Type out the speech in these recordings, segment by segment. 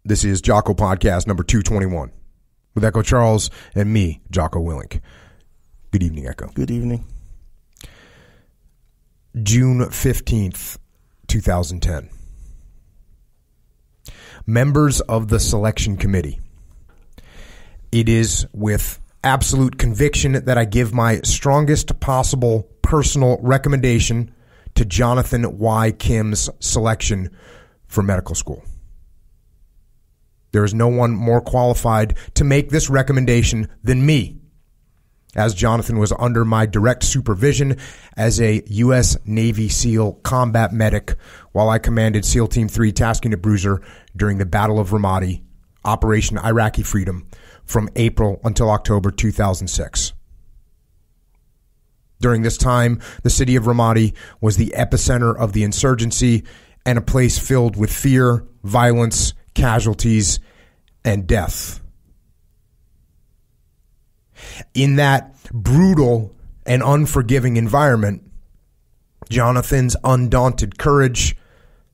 This is Jocko Podcast number 221 with Echo Charles and me, Jocko Willink. Good evening, Echo. Good evening. June 15th, 2010. Members of the Selection Committee. It is with absolute conviction that I give my strongest possible personal recommendation to Jonathan Y. Kim's selection for medical school. There is no one more qualified to make this recommendation than me, as Jonathan was under my direct supervision as a U.S. Navy SEAL combat medic while I commanded SEAL Team 3 Task Unit Bruiser during the Battle of Ramadi, Operation Iraqi Freedom, from April until October 2006. During this time, the city of Ramadi was the epicenter of the insurgency and a place filled with fear, violence, casualties, and death. In that brutal and unforgiving environment, Jonathan's undaunted courage,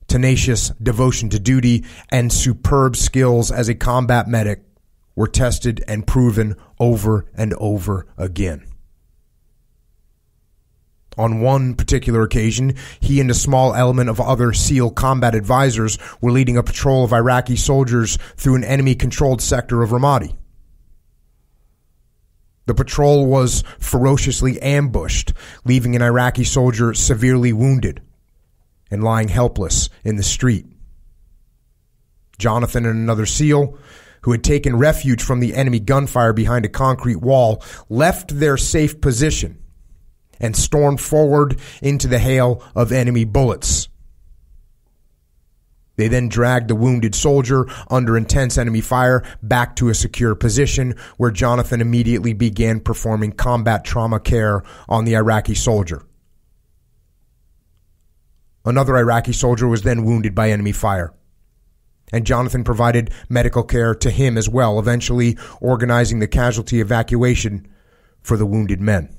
tenacious devotion to duty, and superb skills as a combat medic were tested and proven over and over again. On one particular occasion, he and a small element of other SEAL combat advisors were leading a patrol of Iraqi soldiers through an enemy-controlled sector of Ramadi. The patrol was ferociously ambushed, leaving an Iraqi soldier severely wounded and lying helpless in the street. Jonathan and another SEAL, who had taken refuge from the enemy gunfire behind a concrete wall, left their safe position and stormed forward into the hail of enemy bullets. They then dragged the wounded soldier under intense enemy fire back to a secure position where Jonathan immediately began performing combat trauma care on the Iraqi soldier. Another Iraqi soldier was then wounded by enemy fire, and Jonathan provided medical care to him as well, eventually organizing the casualty evacuation for the wounded men.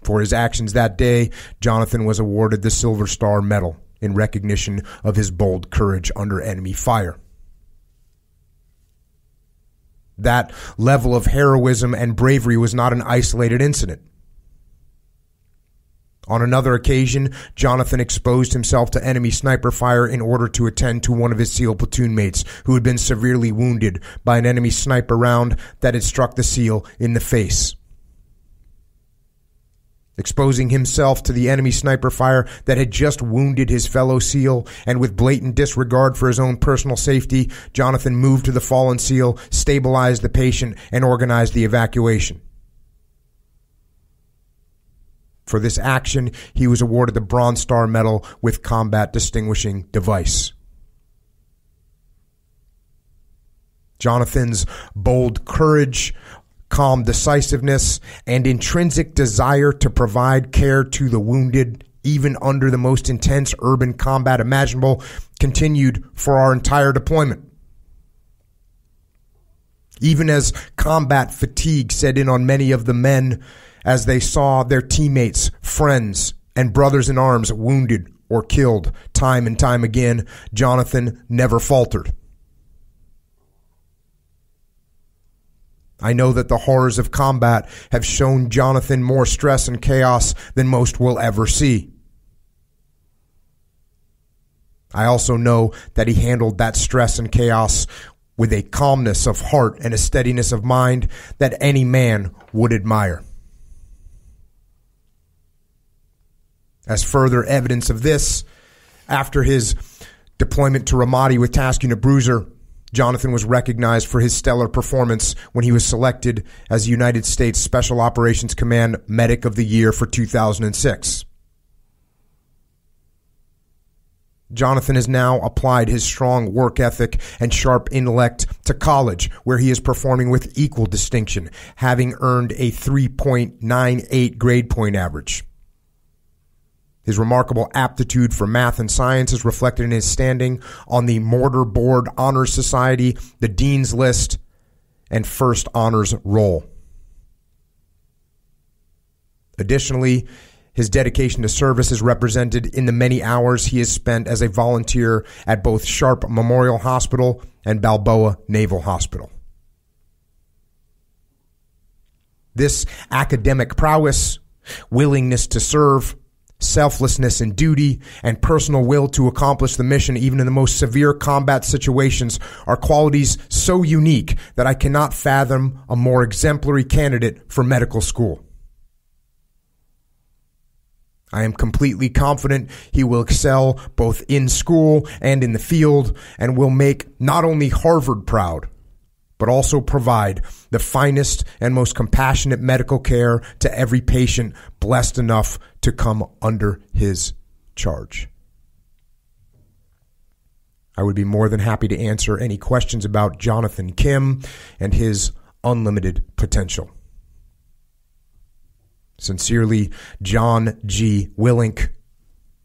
For his actions that day, Jonathan was awarded the Silver Star Medal in recognition of his bold courage under enemy fire. That level of heroism and bravery was not an isolated incident. On another occasion, Jonathan exposed himself to enemy sniper fire in order to attend to one of his SEAL platoon mates who had been severely wounded by an enemy sniper round that had struck the SEAL in the face. Exposing himself to the enemy sniper fire that had just wounded his fellow SEAL, and with blatant disregard for his own personal safety, Jonathan moved to the fallen SEAL, stabilized the patient, and organized the evacuation. For this action, he was awarded the Bronze Star Medal with Combat Distinguishing Device. Jonathan's bold courage, calm decisiveness, and intrinsic desire to provide care to the wounded, even under the most intense urban combat imaginable, continued for our entire deployment. Even as combat fatigue set in on many of the men as they saw their teammates, friends, and brothers in arms wounded or killed time and time again, Jonathan never faltered. I know that the horrors of combat have shown Jonathan more stress and chaos than most will ever see. I also know that he handled that stress and chaos with a calmness of heart and a steadiness of mind that any man would admire. As further evidence of this, after his deployment to Ramadi with Task Unit Bruiser, Jonathan was recognized for his stellar performance when he was selected as United States Special Operations Command Medic of the Year for 2006. Jonathan has now applied his strong work ethic and sharp intellect to college, where he is performing with equal distinction, having earned a 3.98 grade point average. His remarkable aptitude for math and science is reflected in his standing on the Mortar Board Honors Society, the Dean's List, and First Honors Roll. Additionally, His dedication to service is represented in the many hours he has spent as a volunteer at both Sharp Memorial Hospital and Balboa Naval Hospital. This academic prowess, willingness to serve, selflessness in duty, and personal will to accomplish the mission even in the most severe combat situations are qualities so unique that I cannot fathom a more exemplary candidate for medical school. I am completely confident he will excel both in school and in the field and will make not only Harvard proud, but also provide the finest and most compassionate medical care to every patient blessed enough to come under his charge. I would be more than happy to answer any questions about Jonathan Kim and his unlimited potential. Sincerely, John G. Willink,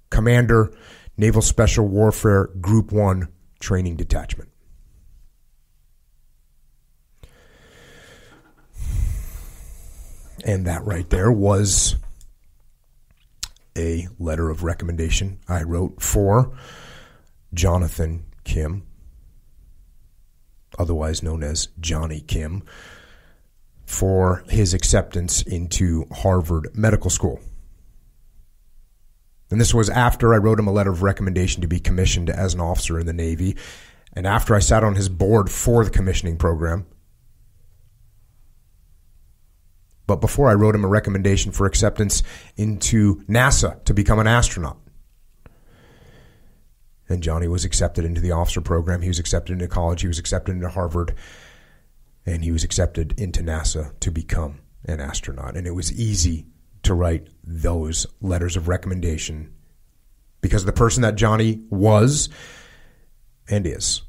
Commander, Naval Special Warfare Group 1 Training Detachment. And that right there was a letter of recommendation I wrote for Jonathan Kim, otherwise known as Johnny Kim, for his acceptance into Harvard Medical School. And this was after I wrote him a letter of recommendation to be commissioned as an officer in the Navy, and after I sat on his board for the commissioning program. But before I wrote him a recommendation for acceptance into NASA to become an astronaut. And Johnny was accepted into the officer program. He was accepted into college. He was accepted into Harvard. And he was accepted into NASA to become an astronaut. And it was easy to write those letters of recommendation because of the person that Johnny was and is.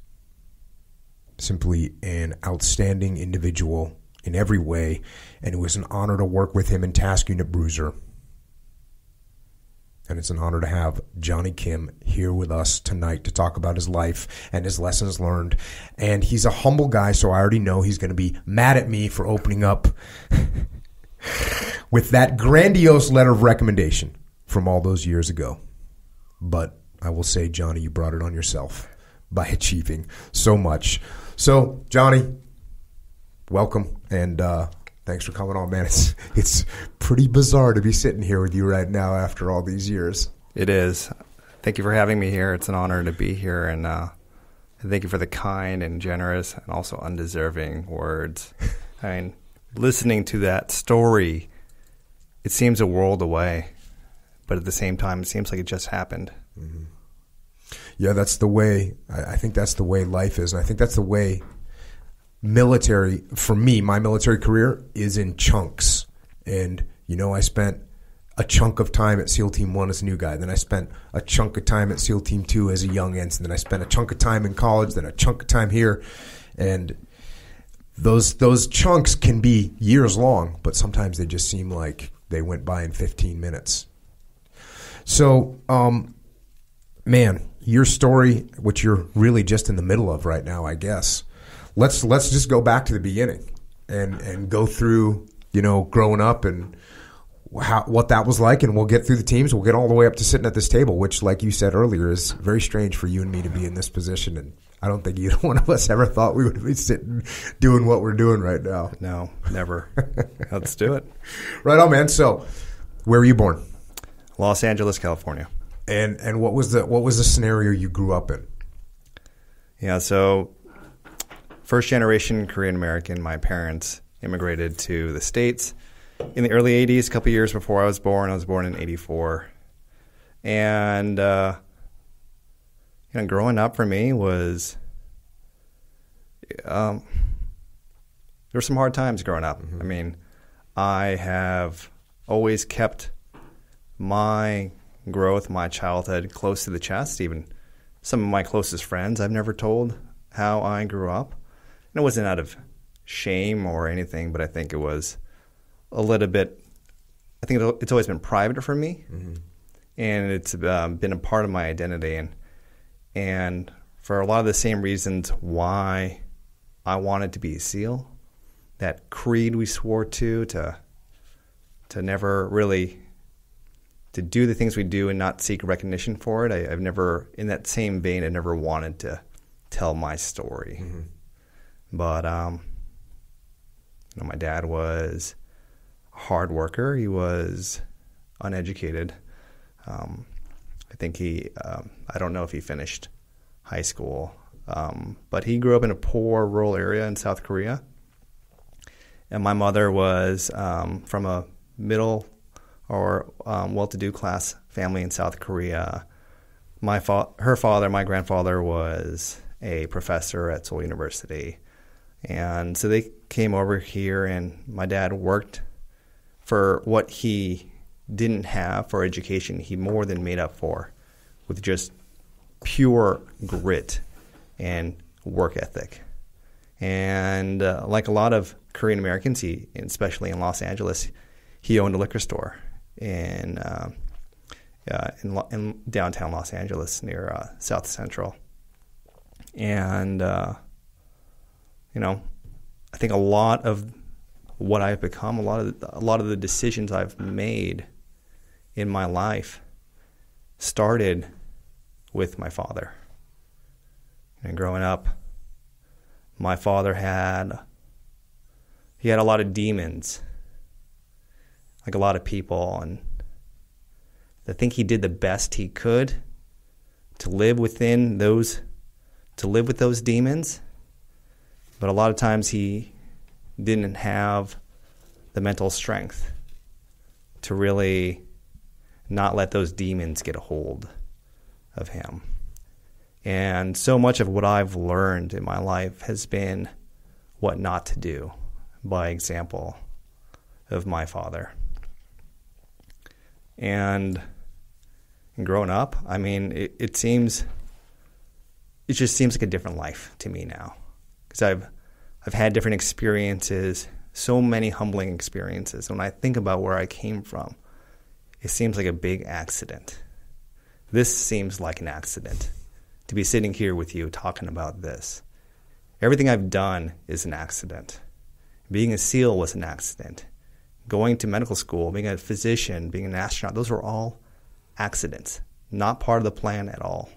Simply an outstanding individual in every way. And it was an honor to work with him in Task Unit Bruiser. And it's an honor to have Johnny Kim here with us tonight to talk about his life and his lessons learned. And he's a humble guy, so I already know he's going to be mad at me for opening up with that grandiose letter of recommendation from all those years ago. But I will say, Johnny, you brought it on yourself by achieving so much. So, Johnny, welcome, and thanks for coming on, man. It's pretty bizarre to be sitting here with you right now after all these years. It is. Thank you for having me here. It's an honor to be here, and thank you for the kind and generous and also undeserving words. I mean, listening to that story, it seems a world away, but at the same time, it seems like it just happened. Mm-hmm. Yeah, that's the way. I think that's the way life is, and I think that's the way military, for me, my military career is in chunks. And, you know, I spent a chunk of time at SEAL Team 1 as a new guy. Then I spent a chunk of time at SEAL Team 2 as a young ensign. Then I spent a chunk of time in college, then a chunk of time here. And those chunks can be years long, but sometimes they just seem like they went by in 15 minutes. So, man, your story, which you're really just in the middle of right now, I guess. Let's just go back to the beginning and go through, you know, growing up and what that was like, and we'll get through the teams. We'll get all the way up to sitting at this table, which, like you said earlier, is very strange for you and me to be in this position. And I don't think either one of us ever thought we would be sitting doing what we're doing right now. No, never. Let's do it. Right on, man. So, where were you born? Los Angeles, California. And what was the scenario you grew up in? Yeah, so first generation Korean American. My parents immigrated to the States in the early 80s, a couple years before I was born. I was born in 84. And, growing up for me was, there were some hard times growing up. Mm-hmm. I mean, I have always kept my growth, my childhood close to the chest. Even some of my closest friends, I've never told how I grew up. And it wasn't out of shame or anything, but I think it was a little bit, I think it's always been private for me. Mm-hmm. And it's been a part of my identity. And for a lot of the same reasons why I wanted to be a SEAL, that creed we swore to never really do the things we do and not seek recognition for it. I've never, in that same vein, I never wanted to tell my story. Mm-hmm. But, my dad was a hard worker. He was uneducated. I think I don't know if he finished high school, but he grew up in a poor rural area in South Korea. And my mother was from a middle or well-to-do class family in South Korea. Her father, my grandfather, was a professor at Seoul University. And so they came over here, and my dad worked for what he didn't have for education. He more than made up for with just pure grit and work ethic. And like a lot of Korean Americans, especially in Los Angeles, he owned a liquor store in downtown Los Angeles near South Central. And I think a lot of what I've become, a lot of the decisions I've made in my life started with my father. And growing up, my father had a lot of demons, like a lot of people, and I think he did the best he could to live with those demons. But a lot of times he didn't have the mental strength to really not let those demons get a hold of him. And so much of what I've learned in my life has been what not to do by example of my father. And growing up, I mean, it just seems like a different life to me now. Because I've had different experiences, so many humbling experiences. When I think about where I came from, it seems like a big accident. This seems like an accident, to be sitting here with you talking about this. Everything I've done is an accident. Being a SEAL was an accident. Going to medical school, being a physician, being an astronaut, those were all accidents, not part of the plan at all.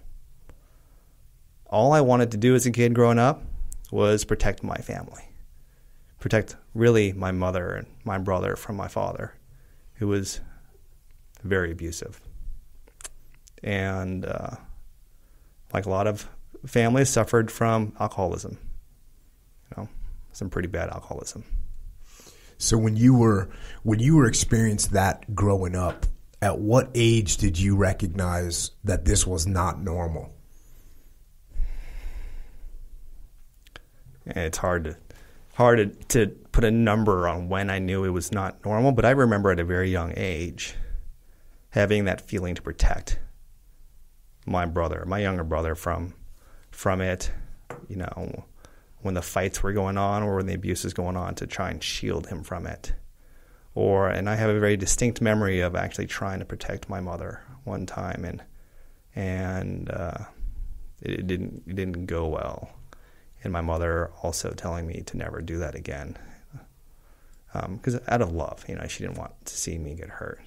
All I wanted to do as a kid growing up was protect my family, protect really my mother and my brother from my father, who was very abusive. And like a lot of families, suffered from alcoholism, some pretty bad alcoholism. So when you were experiencing that growing up, at what age did you recognize that this was not normal? It's hard to put a number on when I knew it was not normal, but I remember at a very young age having that feeling to protect my younger brother from it, when the fights were going on or when the abuse was going on, to try and shield him from it. And I have a very distinct memory of actually trying to protect my mother one time, and it didn't go well. And my mother also telling me to never do that again, because out of love, she didn't want to see me get hurt.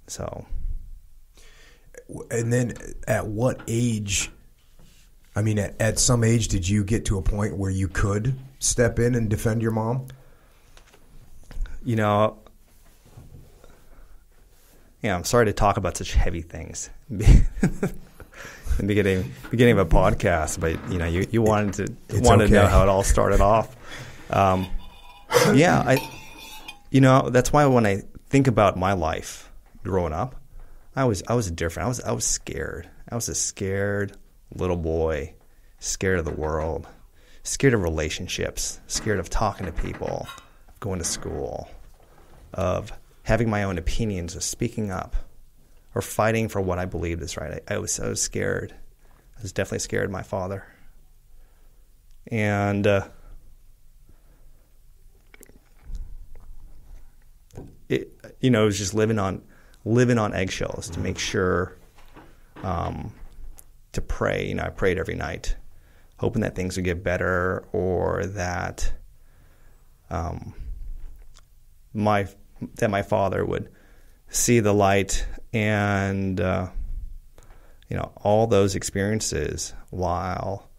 So. And then at what age, I mean, at some age, did you get to a point where you could step in and defend your mom? I'm sorry to talk about such heavy things in the beginning of a podcast, but you wanted to know how it all started off. That's why when I think about my life growing up, I was different. I was scared. I was a scared little boy, scared of the world, scared of relationships, scared of talking to people, of going to school, of having my own opinions, of speaking up, or fighting for what I believed is right. I was scared. I was definitely scared of my father. And it was just living on eggshells to make sure to pray. I prayed every night, hoping that things would get better, or that my father would see the light and, all those experiences while